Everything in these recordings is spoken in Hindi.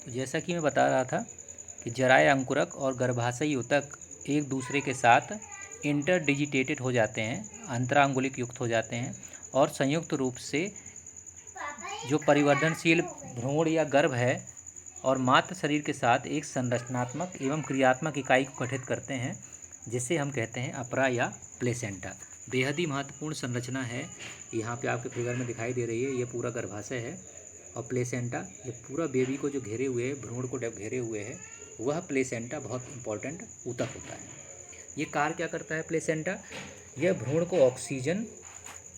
तो जैसा कि मैं बता रहा था कि जराये अंकुरक और गर्भाशयी ऊतक एक दूसरे के साथ इंटरडिजिटेटेड हो जाते हैं, अंतरांगुलिक युक्त हो जाते हैं और संयुक्त रूप से जो परिवर्धनशील भ्रूण या गर्भ है और मात्र शरीर के साथ एक संरचनात्मक एवं क्रियात्मक इकाई को गठित करते हैं, जिसे हम कहते हैं अपरा या प्लेसेंटा। बेहद ही महत्वपूर्ण संरचना है। यहाँ पे आपके फिगर में दिखाई दे रही है, ये पूरा गर्भाशय है और प्लेसेंटा ये पूरा बेबी को जो घेरे हुए है, भ्रूण को घेरे हुए है, वह प्लेसेंटा बहुत इंपॉर्टेंट ऊतक होता है। ये कार्य क्या करता है प्लेसेंटा? यह भ्रूण को ऑक्सीजन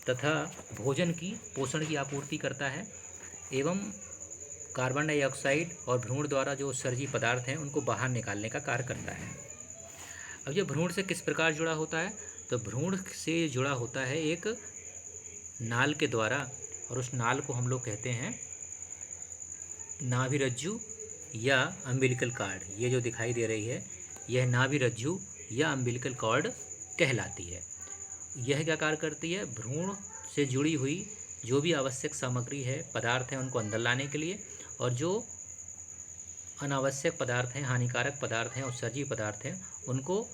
तथा भोजन की पोषण की आपूर्ति करता है एवं कार्बन डाइऑक्साइड और भ्रूण द्वारा जो उत्सर्जी पदार्थ हैं उनको बाहर निकालने का कार्य करता है। अब ये भ्रूण से किस प्रकार जुड़ा होता है? तो भ्रूण से जुड़ा होता है एक नाल के द्वारा, और उस नाल को हम लोग कहते हैं नाभिरज्जु या अम्बिलिकल कॉर्ड। ये जो दिखाई दे रही है यह नाभिरज्जु या अम्बिलिकल कॉर्ड कहलाती है। यह क्या कार्य करती है? भ्रूण से जुड़ी हुई जो भी आवश्यक सामग्री है, पदार्थ हैं, उनको अंदर लाने के लिए, और जो अनावश्यक पदार्थ हैं, हानिकारक पदार्थ हैं, उत्सर्जी पदार्थ हैं, उनको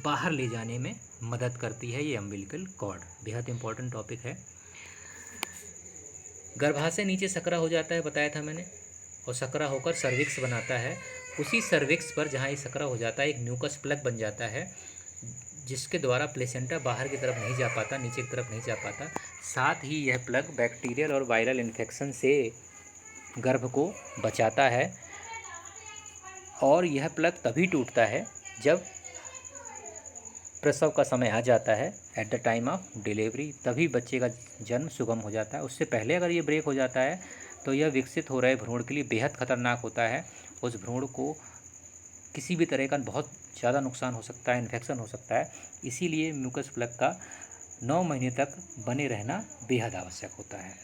बाहर ले जाने में मदद करती है ये अम्बिलिकल कॉर्ड। बेहद इंपॉर्टेंट टॉपिक है। गर्भाशय नीचे सकरा हो जाता है, बताया था मैंने, और सकरा होकर सर्विक्स बनाता है। उसी सर्विक्स पर जहाँ ये सकरा हो जाता है एक म्यूकस प्लग बन जाता है, जिसके द्वारा प्लेसेंटा बाहर की तरफ नहीं जा पाता, नीचे की तरफ नहीं जा पाता। साथ ही यह प्लग बैक्टीरियल और वायरल इन्फेक्शन से गर्भ को बचाता है, और यह प्लग तभी टूटता है जब प्रसव का समय आ जाता है, at the time of delivery, तभी बच्चे का जन्म सुगम हो जाता है। उससे पहले अगर ये ब्रेक हो जाता है तो यह विकसित हो रहे भ्रूण के लिए बेहद खतरनाक होता है। उस भ्रूण को किसी भी तरह का बहुत ज़्यादा नुकसान हो सकता है, इन्फेक्शन हो सकता है। इसीलिए म्यूकस प्लग का 9 महीने तक बने रहना बेहद आवश्यक होता है।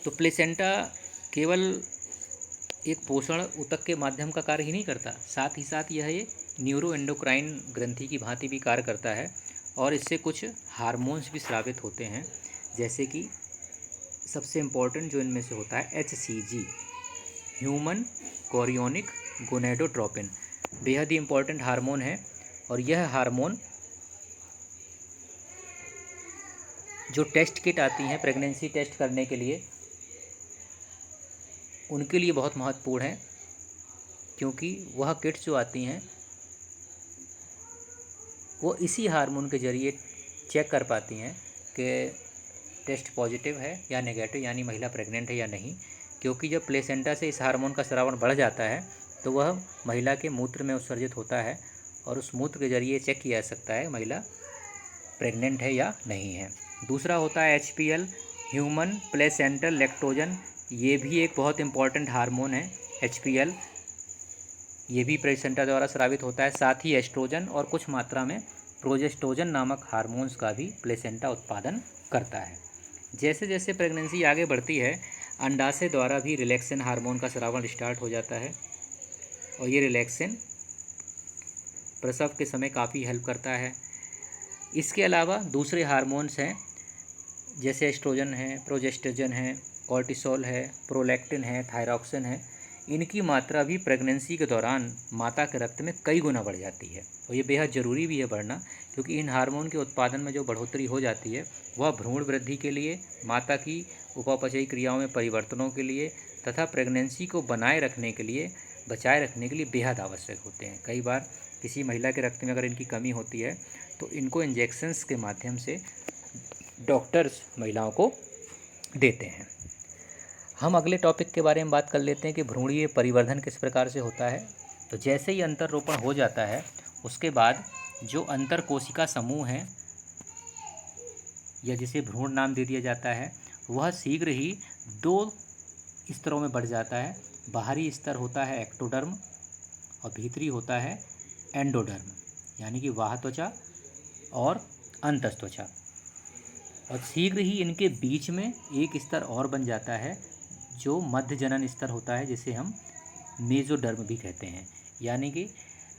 तो प्लेसेंटा केवल एक पोषण ऊतक के माध्यम का कार्य ही नहीं करता, साथ ही साथ यह एक न्यूरो एंडोक्राइन ग्रंथि की भांति भी कार्य करता है, और इससे कुछ हार्मोन्स भी स्रावित होते हैं, जैसे कि सबसे इम्पोर्टेंट जो इनमें से होता है HCG, ह्यूमन कोरियोनिक गोनेडोट्रोपिन। बेहद ही इम्पोर्टेंट हार्मोन है, और यह हार्मोन जो टेस्ट किट आती हैं प्रेगनेंसी टेस्ट करने के लिए, उनके लिए बहुत महत्वपूर्ण है, क्योंकि वह किट्स जो आती हैं वो इसी हार्मोन के ज़रिए चेक कर पाती हैं कि टेस्ट पॉजिटिव है या नेगेटिव, यानी महिला प्रेग्नेंट है या नहीं। क्योंकि जब प्लेसेंटा से इस हार्मोन का स्रावन बढ़ जाता है तो वह महिला के मूत्र में उत्सर्जित होता है, और उस मूत्र के ज़रिए चेक किया जा सकता है महिला प्रेग्नेंट है या नहीं है। दूसरा होता है HPL, ह्यूमन प्लेसेंटल लैक्टोजन। ये भी एक बहुत इंपॉर्टेंट हार्मोन है। HPL ये भी प्लेसेंटा द्वारा स्रावित होता है। साथ ही एस्ट्रोजन और कुछ मात्रा में प्रोजेस्टोजन नामक हार्मोन्स का भी प्लेसेंटा उत्पादन करता है। जैसे जैसे प्रेगनेंसी आगे बढ़ती है, अंडाशय द्वारा भी रिलैक्सिन हार्मोन का स्रावन स्टार्ट हो जाता है, और ये रिलैक्सिन प्रसव के समय काफ़ी हेल्प करता है। इसके अलावा दूसरे हार्मोन्स हैं, जैसे एस्ट्रोजन है, प्रोजेस्टेजन है, कॉर्टिसोल है, प्रोलैक्टिन है, थायरॉक्सिन है। इनकी मात्रा भी प्रेगनेंसी के दौरान माता के रक्त में कई गुना बढ़ जाती है, और ये बेहद ज़रूरी भी है बढ़ना, क्योंकि इन हार्मोन के उत्पादन में जो बढ़ोतरी हो जाती है वह भ्रूण वृद्धि के लिए, माता की उपापचयी क्रियाओं में परिवर्तनों के लिए तथा प्रेगनेंसी को बचाए रखने के लिए बेहद आवश्यक होते हैं। कई बार किसी महिला के रक्त में अगर इनकी कमी होती है तो इनको इंजेक्शंस के माध्यम से डॉक्टर्स महिलाओं को देते हैं। हम अगले टॉपिक के बारे में बात कर लेते हैं कि भ्रूणीय परिवर्धन किस प्रकार से होता है। तो जैसे ही अंतररोपण हो जाता है उसके बाद जो अंतर कोशिका समूह है, या जिसे भ्रूण नाम दे दिया जाता है, वह शीघ्र ही 2 स्तरों में बढ़ जाता है। बाहरी स्तर होता है एक्टोडर्म, और भीतरी होता है एंडोडर्म, यानी कि बाह्य त्वचा और अंतस्त्वचा। और शीघ्र ही इनके बीच में एक स्तर और बन जाता है जो मध्य जनन स्तर होता है, जिसे हम मेसोडर्म भी कहते हैं। यानी कि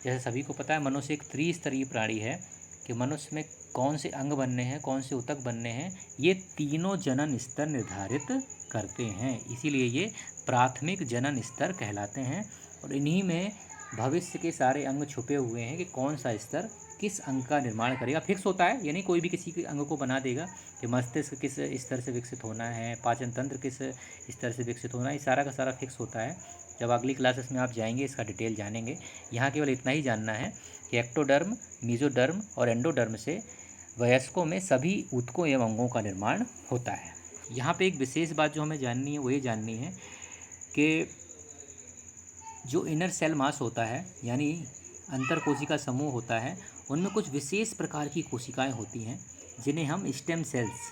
जैसे सभी को पता है मनुष्य एक त्रिस्तरीय प्राणी है, कि मनुष्य में कौन से अंग बनने हैं, कौन से ऊतक बनने हैं, ये तीनों जनन स्तर निर्धारित करते हैं। इसीलिए ये प्राथमिक जनन स्तर कहलाते हैं और इन्हीं में भविष्य के सारे अंग छुपे हुए हैं कि कौन सा स्तर किस अंग का निर्माण करेगा। फिक्स होता है, यानी कोई भी किसी के अंग को बना देगा कि मस्तिष्क किस स्तर से विकसित होना है, पाचन तंत्र किस स्तर से विकसित होना है, ये सारा का सारा फिक्स होता है। जब अगली क्लासेस में आप जाएंगे इसका डिटेल जानेंगे। यहाँ केवल इतना ही जानना है कि एक्टोडर्म, मेसोडर्म और एंडोडर्म से वयस्कों में सभी ऊतकों एवं अंगों का निर्माण होता है। यहाँ पे एक विशेष बात जो हमें जाननी है वो ये जाननी है कि जो इनर सेल मास होता है, यानी अंतर कोशिका समूह होता है, उनमें कुछ विशेष प्रकार की कोशिकाएं होती हैं जिन्हें हम स्टेम सेल्स,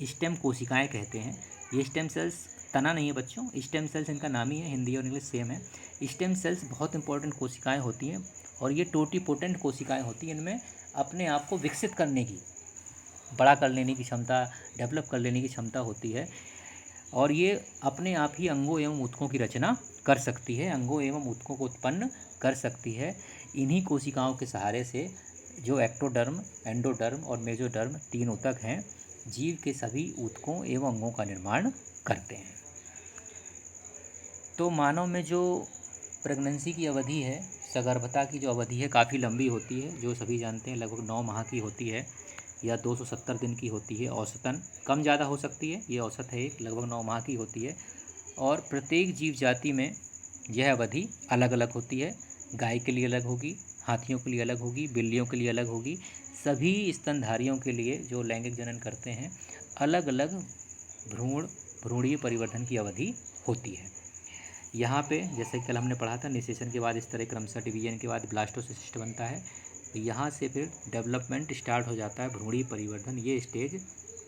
स्टेम कोशिकाएं कहते हैं। ये स्टेम सेल्स तना नहीं है बच्चों, स्टेम सेल्स इनका नाम ही है, हिंदी और इंग्लिश सेम है। स्टेम सेल्स बहुत इंपॉर्टेंट कोशिकाएं होती हैं और ये टोटीपोटेंट कोशिकाएं होती हैं। इनमें अपने आप को विकसित करने की, बड़ा कर लेने की क्षमता, डेवलप कर लेने की क्षमता होती है और ये अपने आप ही अंगों एवं ऊतकों की रचना कर सकती है, अंगों एवं ऊतकों को उत्पन्न कर सकती है। इन्हीं कोशिकाओं के सहारे से जो एक्टोडर्म, एंडोडर्म और मेसोडर्म 3 ऊतक हैं, जीव के सभी ऊतकों एवं अंगों का निर्माण करते हैं। तो मानव में जो प्रेगनेंसी की अवधि है, सगर्भता की जो अवधि है, काफ़ी लंबी होती है, जो सभी जानते हैं, लगभग 9 माह की होती है या 270 दिन की होती है औसतन। कम ज़्यादा हो सकती है, ये औसत है, लगभग 9 माह की होती है। और प्रत्येक जीव जाति में यह अवधि अलग अलग होती है। गाय के लिए अलग होगी, हाथियों के लिए अलग होगी, बिल्लियों के लिए अलग होगी। सभी स्तनधारियों के लिए जो लैंगिक जनन करते हैं, अलग अलग भ्रूणीय परिवर्धन की अवधि होती है। यहाँ पे जैसे कल हमने पढ़ा था, निषेचन के बाद इस तरह क्रमशः डिवीजन के बाद ब्लास्टोसिस्ट बनता है। यहाँ से फिर डेवलपमेंट स्टार्ट हो जाता है, भ्रूणीय परिवर्धन। ये स्टेज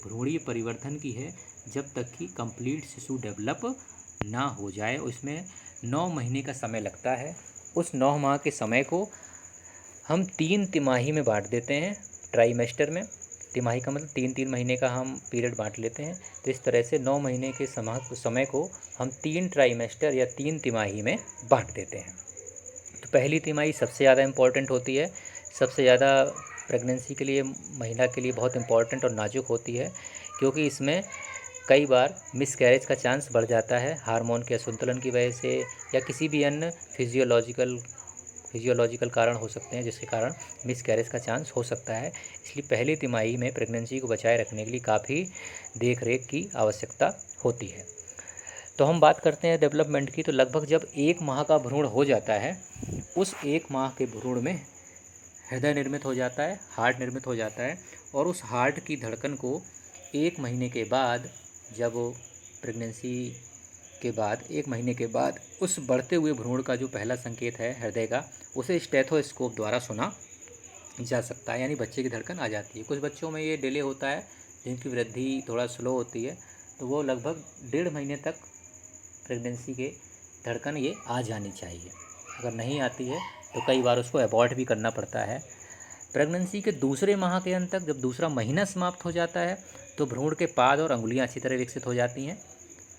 भ्रूणीय परिवर्धन की है जब तक कि कंप्लीट शिशु डेवलप ना हो जाए। उसमें 9 महीने का समय लगता है। उस 9 माह के समय को हम 3 तिमाही में बांट देते हैं, ट्राइमेस्टर में। तिमाही का मतलब 3-3 महीने का हम पीरियड बांट लेते हैं। तो इस तरह से 9 महीने के समय को हम 3 ट्राइमेस्टर या 3 तिमाही में बांट देते हैं। तो पहली तिमाही सबसे ज़्यादा इम्पॉर्टेंट होती है, सबसे ज़्यादा प्रेगनेंसी के लिए, महिला के लिए बहुत इम्पॉर्टेंट और नाजुक होती है, क्योंकि इसमें कई बार मिसकैरेज का चांस बढ़ जाता है हार्मोन के असंतुलन की वजह से या किसी भी अन्य फिजियोलॉजिकल कारण हो सकते हैं जिसके कारण मिसकैरेज का चांस हो सकता है। इसलिए पहली तिमाही में प्रेगनेंसी को बचाए रखने के लिए काफ़ी देख रेख की आवश्यकता होती है। तो हम बात करते हैं डेवलपमेंट की। तो लगभग जब 1 माह का भ्रूण हो जाता है, उस 1 माह के भ्रूण में हृदय निर्मित हो जाता है, हार्ट निर्मित हो जाता है और उस हार्ट की धड़कन को 1 महीने के बाद, जब प्रेगनेंसी के बाद 1 महीने के बाद उस बढ़ते हुए भ्रूण का जो पहला संकेत है हृदय का, उसे स्टेथोस्कोप द्वारा सुना जा सकता है, यानी बच्चे की धड़कन आ जाती है। कुछ बच्चों में ये डिले होता है, जिनकी वृद्धि थोड़ा स्लो होती है, तो वो लगभग 1.5 महीने तक प्रेगनेंसी के धड़कन ये आ जानी चाहिए। अगर नहीं आती है तो कई बार उसको अबॉर्ट भी करना पड़ता है। प्रेगनेंसी के दूसरे माह के अंत तक, जब दूसरा महीना समाप्त हो जाता है, तो भ्रूण के पाद और अंगुलियां अच्छी तरह विकसित हो जाती हैं।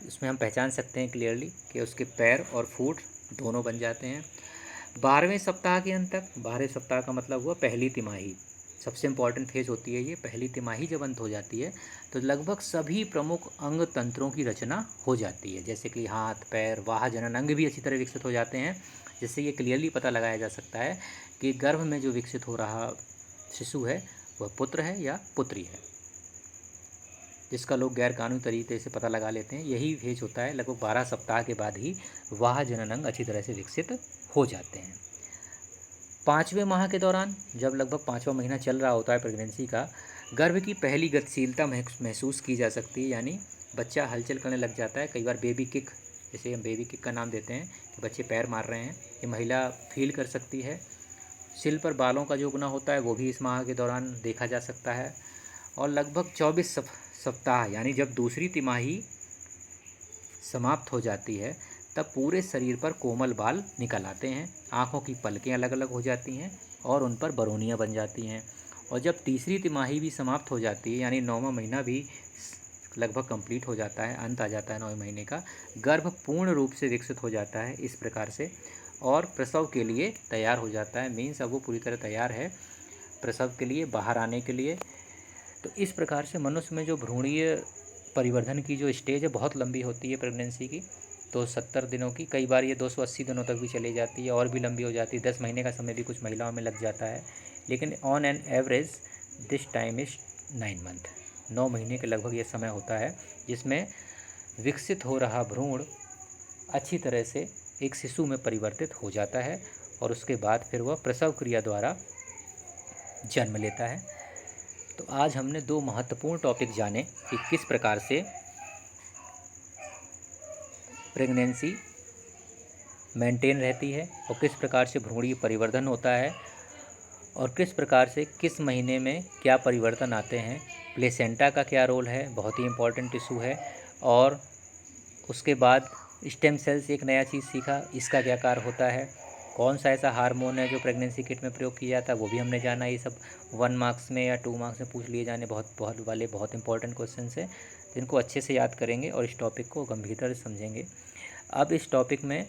इसमें हम पहचान सकते हैं क्लियरली कि उसके पैर और फुट दोनों बन जाते हैं। 12वें सप्ताह के अंत तक, 12वें सप्ताह का मतलब हुआ पहली तिमाही, सबसे इम्पॉर्टेंट फेज होती है ये। पहली तिमाही जब अंत हो जाती है तो लगभग सभी प्रमुख अंग तंत्रों की रचना हो जाती है, जैसे कि हाथ, पैर, वाह जनन अंग भी अच्छी तरह विकसित हो जाते हैं, जिससे ये क्लियरली पता लगाया जा सकता है कि गर्भ में जो विकसित हो रहा शिशु है वह पुत्र है या पुत्री है, जिसका लोग गैर कानूनी तरीके से पता लगा लेते हैं। यही फेज होता है, लगभग 12 सप्ताह के बाद ही वाह जनन अंग अच्छी तरह से विकसित हो जाते हैं। 5वें माह के दौरान, जब लगभग 5वां महीना चल रहा होता है प्रेगनेंसी का, गर्भ की पहली गतिशीलता महसूस की जा सकती है, यानी बच्चा हलचल करने लग जाता है। कई बार बेबी किक, जैसे हम बेबी किक का नाम देते हैं कि बच्चे पैर मार रहे हैं, ये महिला फील कर सकती है। सिर पर बालों का जो उगना होता है वो भी इस माह के दौरान देखा जा सकता है। और लगभग 24 सप्ताह, यानी जब दूसरी तिमाही समाप्त हो जाती है, तब पूरे शरीर पर कोमल बाल निकल आते हैं, आँखों की पलकें अलग अलग हो जाती हैं और उन पर बरौनियाँ बन जाती हैं। और जब तीसरी तिमाही भी समाप्त हो जाती है, यानी 9वां महीना भी लगभग कंप्लीट हो जाता है, अंत आ जाता है 9वें महीने का, गर्भ पूर्ण रूप से विकसित हो जाता है इस प्रकार से और प्रसव के लिए तैयार हो जाता है। मीन्स अब वो पूरी तरह तैयार है प्रसव के लिए, बाहर आने के लिए। तो इस प्रकार से मनुष्य में जो भ्रूणीय परिवर्धन की जो स्टेज है बहुत लंबी होती है प्रेगनेंसी की, तो 70 दिनों की, कई बार ये 280 दिनों तक भी चली जाती है और भी लंबी हो जाती है। 10 महीने का समय भी कुछ महिलाओं में लग जाता है, लेकिन on an average this time is 9 month. 9 महीने के लगभग ये समय होता है जिसमें विकसित हो रहा भ्रूण अच्छी तरह से एक शिशु में परिवर्तित हो जाता है और उसके बाद फिर वह प्रसव क्रिया द्वारा जन्म लेता है। तो आज हमने 2 महत्वपूर्ण टॉपिक जाने कि किस प्रकार से प्रेगनेंसी मेंटेन रहती है और किस प्रकार से भ्रूणीय परिवर्धन होता है और किस प्रकार से किस महीने में क्या परिवर्तन आते हैं। प्लेसेंटा का क्या रोल है, बहुत ही इम्पोर्टेंट टिश्यू है। और उसके बाद स्टेम सेल्स, एक नया चीज़ सीखा, इसका क्या कार्य होता है। कौन सा ऐसा हार्मोन है जो प्रेगनेंसी किट में प्रयोग किया जाता है, वो भी हमने जाना। ये सब 1 मार्क्स में या 2 मार्क्स में पूछ लिए जाने बहुत इंपॉर्टेंट क्वेश्चन है, जिनको अच्छे से याद करेंगे और इस टॉपिक को गंभीरता से समझेंगे। अब इस टॉपिक में,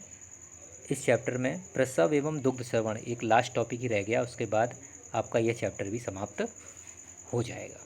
इस चैप्टर में प्रसव एवं दुग्ध श्रवण एक लास्ट टॉपिक ही रह गया, उसके बाद आपका यह चैप्टर भी समाप्त हो जाएगा।